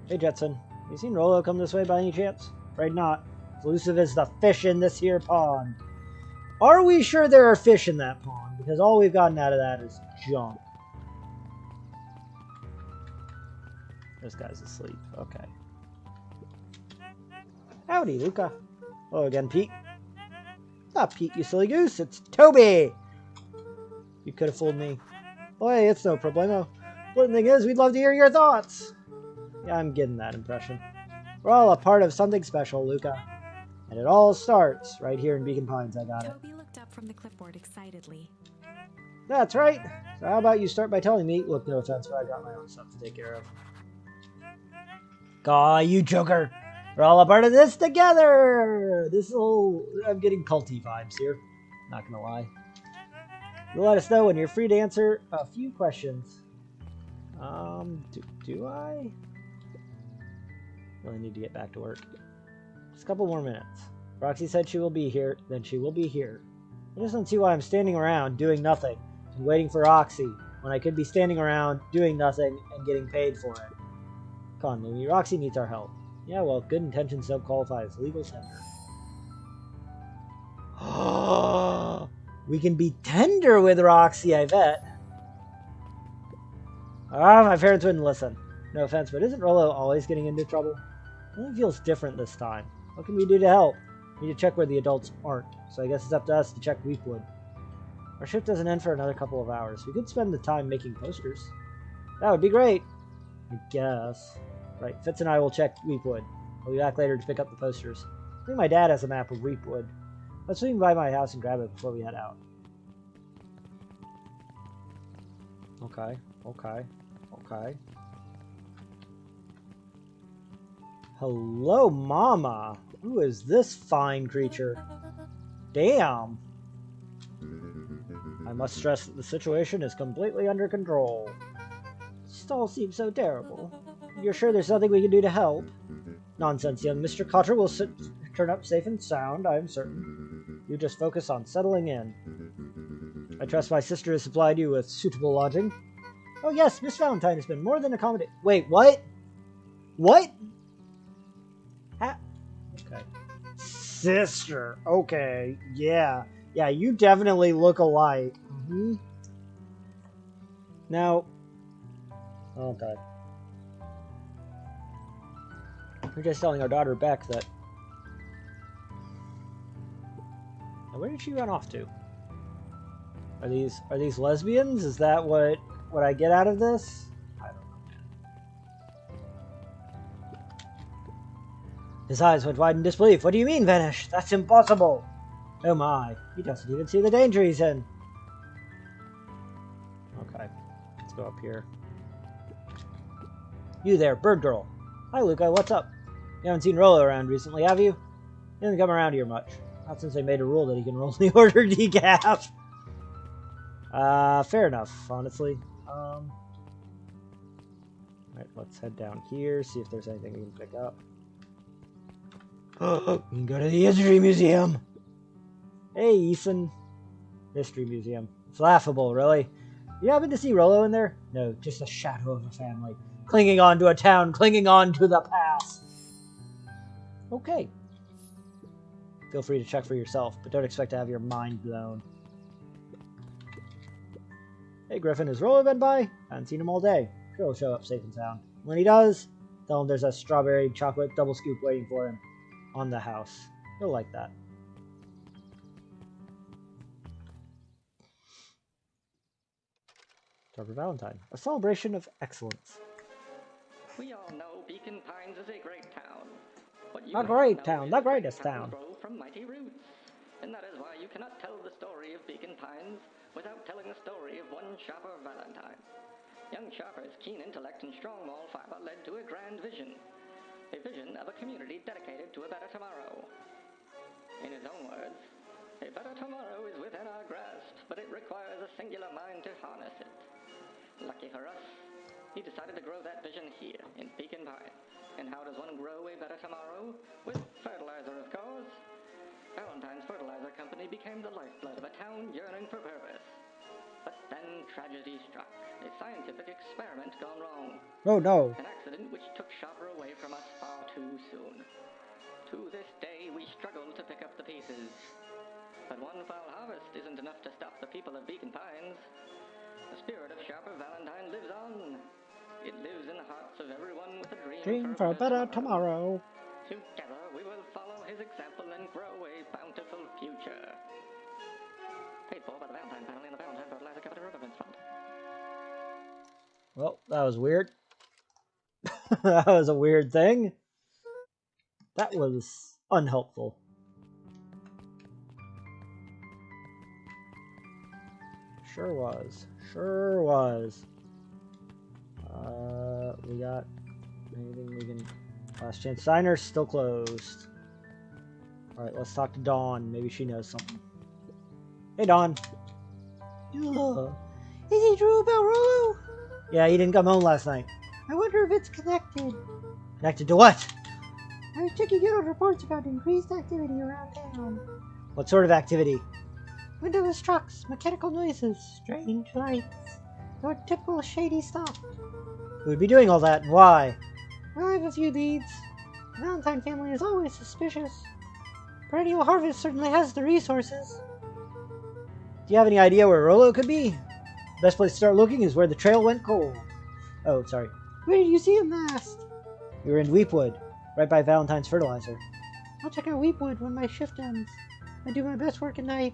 Hey, Jetson. You seen Rolo come this way by any chance? Afraid not. As elusive as the fish in this here pond. Are we sure there are fish in that pond? Because all we've gotten out of that is junk. This guy's asleep. Okay. Howdy, Luka. Hello again, Pete. It's not Pete, you silly goose. It's Toby. You could have fooled me. Oh, hey, it's no problemo. Important thing is, we'd love to hear your thoughts. Yeah, I'm getting that impression. We're all a part of something special, Luka. And it all starts right here in Beacon Pines. I got it. Toby looked up from the clipboard excitedly. That's right. So how about you start by telling me? Look, no offense, but I got my own stuff to take care of. Aw, you joker. We're all a part of this together. I'm getting culty vibes here. Not gonna lie. You'll let us know when you're free to answer a few questions. Do I? Really need to get back to work. Just a couple more minutes. Roxy said she will be here, then she will be here. I just don't see why I'm standing around doing nothing and waiting for Roxy when I could be standing around doing nothing and getting paid for it. Come on, Louie. Roxy needs our help. Yeah, well, good intentions don't qualify as legal tender. We can be tender with Roxy, I bet. My parents wouldn't listen. No offense, but isn't Rolo always getting into trouble? It only feels different this time. What can we do to help? We need to check where the adults aren't, so I guess it's up to us to check Weepwood. Our shift doesn't end for another couple of hours. We could spend the time making posters. That would be great. I guess. Right, Fitz and I will check Weepwood. I'll be back later to pick up the posters. I think my dad has a map of Weepwood. Let's swing by my house and grab it before we head out. Okay. Hello, Mama. Who is this fine creature? Damn. I must stress that the situation is completely under control. This all seems so terrible. You're sure there's nothing we can do to help? Nonsense, young Mr. Cotter will turn up safe and sound, I am certain. You just focus on settling in. I trust my sister has supplied you with suitable lodging. Oh yes, Miss Valentine has been more than accommodating. Wait, what? What? Okay. Sister. Okay. Yeah. Yeah, you definitely look alike. Now. Okay. We're just telling our daughter Beck that. Now, where did she run off to? Are these lesbians? Is that what I get out of this? I don't know. His eyes went wide in disbelief. What do you mean, vanish? That's impossible. Oh my, he doesn't even see the danger he's in. Okay, let's go up here. You there, bird girl. Hi, Luka, what's up? You haven't seen Rolo around recently, have you? He doesn't come around here much. Not since they made a rule that he can only order decaf. Fair enough, honestly. Alright, let's head down here, see if there's anything we can pick up. We can go to the History Museum! Hey, Ethan. History Museum. It's laughable, really. You happen to see Rolo in there? No, just a shadow of a family. Clinging on to a town, clinging on to the past. Okay. Feel free to check for yourself, but don't expect to have your mind blown. Hey Griffin, has Rolo been by? I haven't seen him all day. Sure he'll show up safe and sound. When he does, tell him there's a strawberry chocolate double scoop waiting for him on the house. He'll like that. Dr. Valentine, a celebration of excellence. We all know Beacon Pines is a great town. A great town, the greatest town. Grow from mighty roots. And that is why you cannot tell the story of Beacon Pines without telling the story of one Shopper Valentine. Young Shopper's keen intellect and strong moral fiber led to a grand vision. A vision of a community dedicated to a better tomorrow. In his own words, a better tomorrow is within our grasp, but it requires a singular mind to harness it. Lucky for us, he decided to grow that vision here in Beacon Pines. And how does one grow a better tomorrow? With fertilizer, of course. Valentine's Fertilizer Company became the lifeblood of a town yearning for purpose. But then tragedy struck. A scientific experiment gone wrong. Oh no. An accident which took Shopper away It lives in the hearts of everyone with a Dream for a better tomorrow. Together we will follow his example and grow a bountiful future. Paid for by the Valentine family and the Valentine Fertilizer Company Riverfence Fund. Well, that was weird. That was a weird thing. That was unhelpful. Sure was. Sure was. We got anything we can... Last chance signer still closed. Alright, let's talk to Dawn. Maybe she knows something. Hey, Dawn. Is he true about Rolo? Yeah, he didn't come home last night. I wonder if it's connected. Connected to what? I was checking out on reports about increased activity around town. What sort of activity? Windowless trucks, mechanical noises, strange lights. Your typical shady stuff. Who would be doing all that and why? Well, I have a few leads. The Valentine family is always suspicious. Perennial Harvest certainly has the resources. Do you have any idea where Rolo could be? The best place to start looking is where the trail went cold. Oh, sorry. Where did you see him last? We were in Weepwood, right by Valentine's Fertilizer. I'll check out Weepwood when my shift ends. I do my best work at night.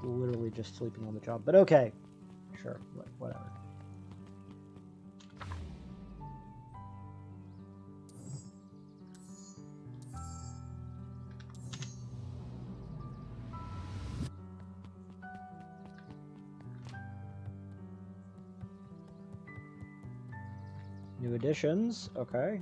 Literally just sleeping on the job, but okay. Sure, whatever. New additions, okay.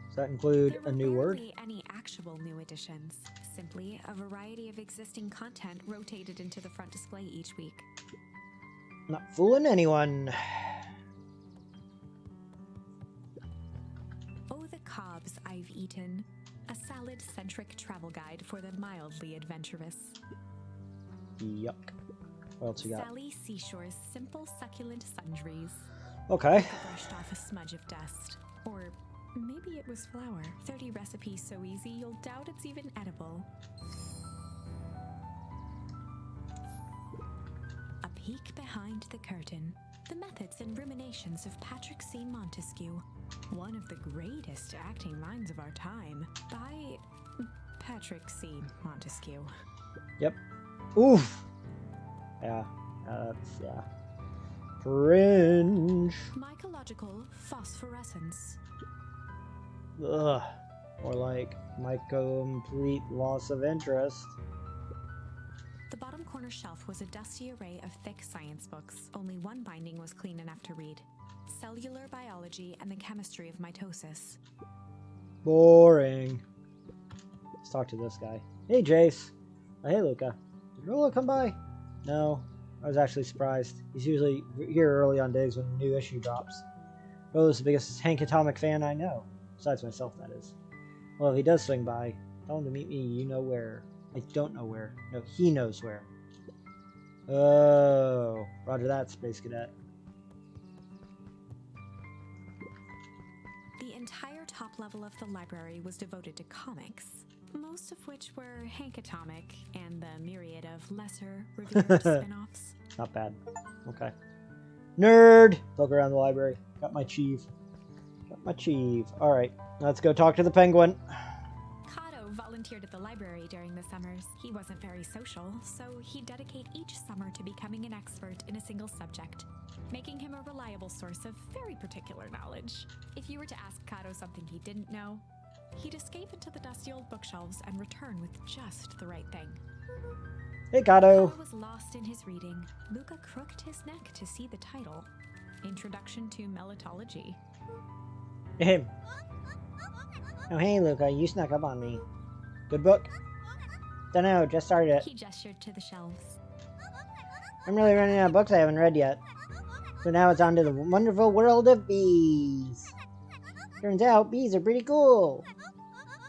Does that include a new word? There were barely any actual new additions. Simply a variety of existing content rotated into the front display each week. Not fooling anyone. Oh, the cobs I've eaten. A salad-centric travel guide for the mildly adventurous. Yuck. What else you got? Sally Seashore's simple succulent sundries. Okay. Luka brushed off a smudge of dust. Or maybe it was flour. 30 recipes so easy you'll doubt it's even edible. A peek behind the curtain. The methods and ruminations of Patrick C. Montesquieu. One of the greatest acting minds of our time. By Patrick C. Montesquieu. Yep. Oof. Yeah. Yeah. Cringe. Mycological phosphorescence. Ugh. More like my complete loss of interest. The bottom corner shelf was a dusty array of thick science books. Only one binding was clean enough to read. Cellular Biology and the Chemistry of Mitosis. Boring. Let's talk to this guy. Hey, Jace. Hey, Luka. Did Rolo come by? No. I was actually surprised. He's usually here early on days when a new issue drops. Rolo's the biggest Hank Atomic fan I know. Besides myself, that is. Well, if he does swing by, tell him to meet me you know where. I don't know where. No, he knows where. Oh. Roger that, Space Cadet. The entire top level of the library was devoted to comics, most of which were Hank Atomic and the myriad of lesser revered spin-offs. Not bad. Okay. Nerd! Poke around the library. Got my chief. Got my chief. Alright, let's go talk to the penguin. Kato volunteered at the library during the summers. He wasn't very social, so he'd dedicate each summer to becoming an expert in a single subject, making him a reliable source of very particular knowledge. If you were to ask Kato something he didn't know, he'd escape into the dusty old bookshelves and return with just the right thing. Hey, Kato. Kato was lost in his reading. Luka crooked his neck to see the title. Introduction to Melitology. Him. Oh, hey, Luka. You snuck up on me. Good book? Dunno, just started it. He gestured to the shelves. I'm really running out of books I haven't read yet. So now it's on to the wonderful world of bees. Turns out, bees are pretty cool.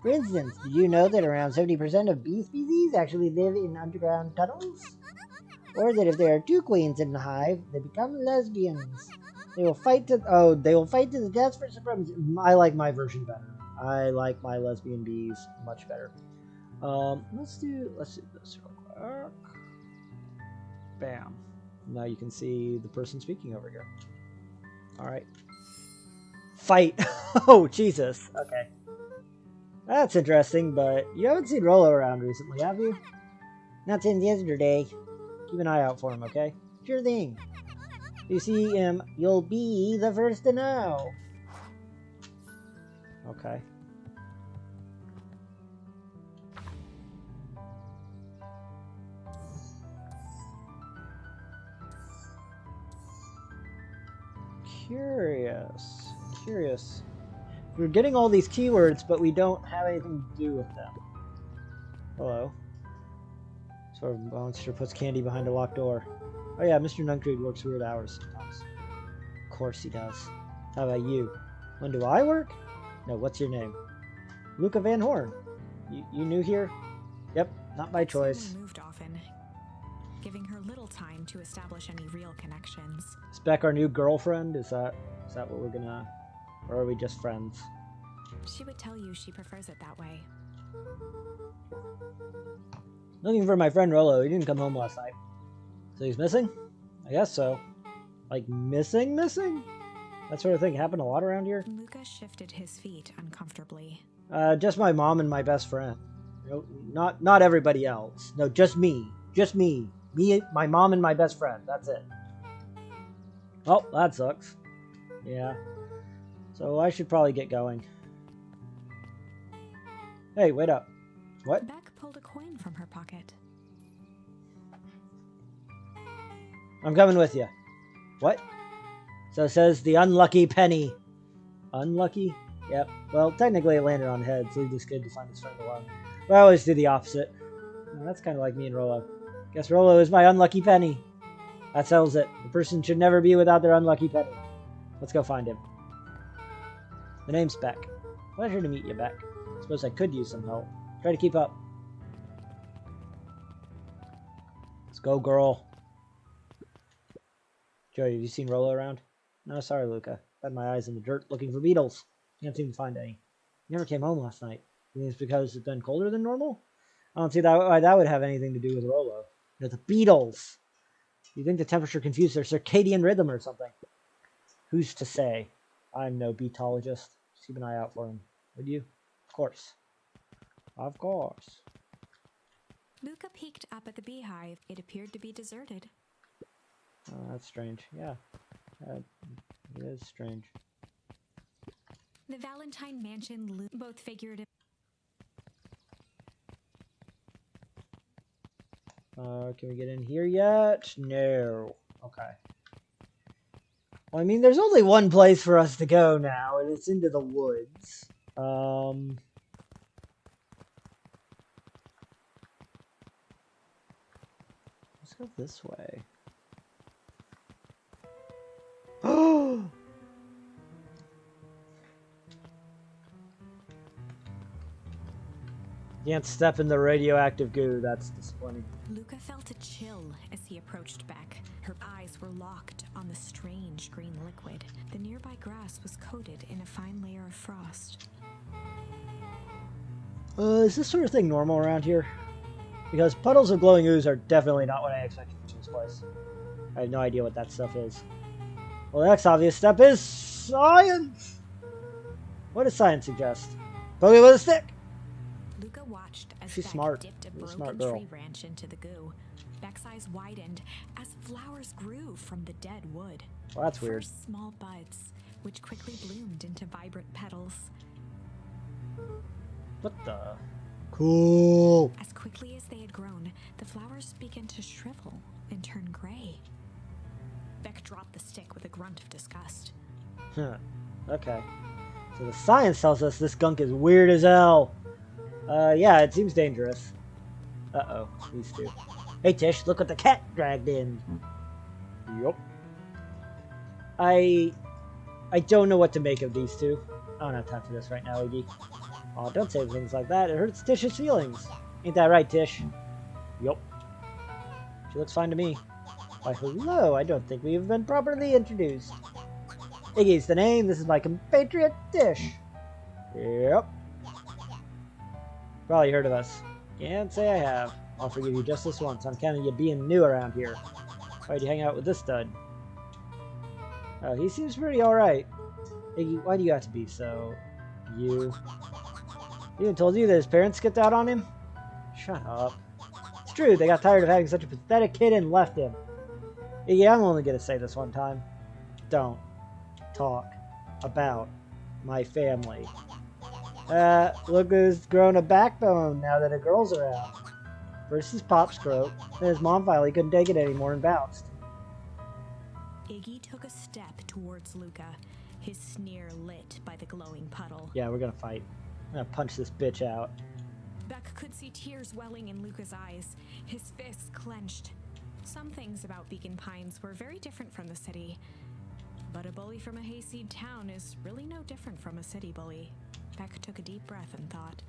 For instance, did you know that around 70% of bee species actually live in underground tunnels? Or that if there are two queens in the hive, they become lesbians. They will fight to the death for supremacy. I like my version better. I like my lesbian bees much better. Let's do this real quick. Bam. Now you can see the person speaking over here. Alright. Fight! Oh, Jesus. Okay. That's interesting, but you haven't seen Rolo around recently, have you? Not since yesterday. Keep an eye out for him, okay? Sure thing. If you see him, you'll be the first to know. Okay. Curious. We're getting all these keywords, but we don't have anything to do with them. Hello. Sort of monster puts candy behind a locked door. Oh yeah, Mr. Nuncreed works weird hours sometimes. Of course he does. How about you? When do I work? No, what's your name? Luka Van Horn. You new here? Yep, not by choice. Moved often, giving her little time to establish any real connections. Is Beck our new girlfriend? Is that what we're gonna... Or are we just friends? She would tell you she prefers it that way. Looking for my friend Rolo. He didn't come home last night. So he's missing? I guess so. Like missing? That sort of thing happened a lot around here? Luka shifted his feet uncomfortably. Just my mom and my best friend. You know, not everybody else. No, just me. Just me. Me, my mom, and my best friend. That's it. Oh, that sucks. Yeah. So I should probably get going. Hey, wait up. What? Beck pulled a coin from her pocket. I'm coming with you. What? So it says the unlucky penny. Unlucky? Yep. Well, technically it landed on head, so leave this kid to find his friend alone. But I always do the opposite. Well, that's kind of like me and Rolo. Guess Rolo is my unlucky penny. That settles it. The person should never be without their unlucky penny. Let's go find him. The name's Beck. Pleasure to meet you, Beck. I suppose I could use some help. Try to keep up. Let's go, girl. Joey, have you seen Rolo around? No, sorry, Luka. I had my eyes in the dirt looking for beetles. Can't seem to find any. He never came home last night. You think it's because it's been colder than normal? I don't see why that would have anything to do with Rolo. You know, the beetles. You think the temperature confused their circadian rhythm or something? Who's to say? I'm no beetologist. Just keep an eye out for him. Would you? Of course. Of course. Luka peeked up at the beehive. It appeared to be deserted. Oh, that's strange. Yeah. It is strange. The Valentine Mansion both figurative. Can we get in here yet? No. Okay. Well, I mean, there's only one place for us to go now, and it's into the woods. Let's go this way. Oh! Can't step in the radioactive goo. That's disappointing. Luka felt a chill as he approached Beck. Her eyes were locked on the strange green liquid. The nearby grass was coated in a fine layer of frost. Is this sort of thing normal around here? Because puddles of glowing ooze are definitely not what I expected from this place. I have no idea what that stuff is. Well, the next obvious step is science! What does science suggest? Poke it with a stick! Luka watched as She's Beck smart. dipped a She's a broken smart girl. tree branch into the goo. Beck's eyes widened as flowers grew from the dead wood. Well, that's weird. First small buds, which quickly bloomed into vibrant petals. What the? Cool! As quickly as they had grown, the flowers began to shrivel and turn gray. Beck dropped the stick with a grunt of disgust. Huh. Okay. So the science tells us this gunk is weird as hell. Yeah, it seems dangerous. Uh-oh, these two. Hey, Tish, look what the cat dragged in. Yup. I don't know what to make of these two. I don't have time for this right now, Iggy. Oh, don't say things like that. It hurts Tish's feelings. Ain't that right, Tish? Yup. She looks fine to me. Why, hello. I don't think we've been properly introduced. Iggy's the name. This is my compatriot, Tish. Yep. Probably heard of us. Can't say I have. I'll forgive you just this once on account of you being new around here. Why'd you hang out with this stud? Oh, he seems pretty alright. Iggy, why do you have to be so... You... He even told you that his parents skipped out on him? Shut up. It's true, they got tired of having such a pathetic kid and left him. Iggy, I'm only gonna say this one time. Don't talk about my family. Luka's grown a backbone now that a girl's around. First his pops croaked, then his mom finally couldn't take it anymore and bounced. Iggy took a step towards Luka, his sneer lit by the glowing puddle. Yeah, we're gonna fight. I'm gonna punch this bitch out. Beck could see tears welling in Luka's eyes, his fists clenched. Some things about Beacon Pines were very different from the city, but a bully from a hayseed town is really no different from a city bully. Beck took a deep breath and thought,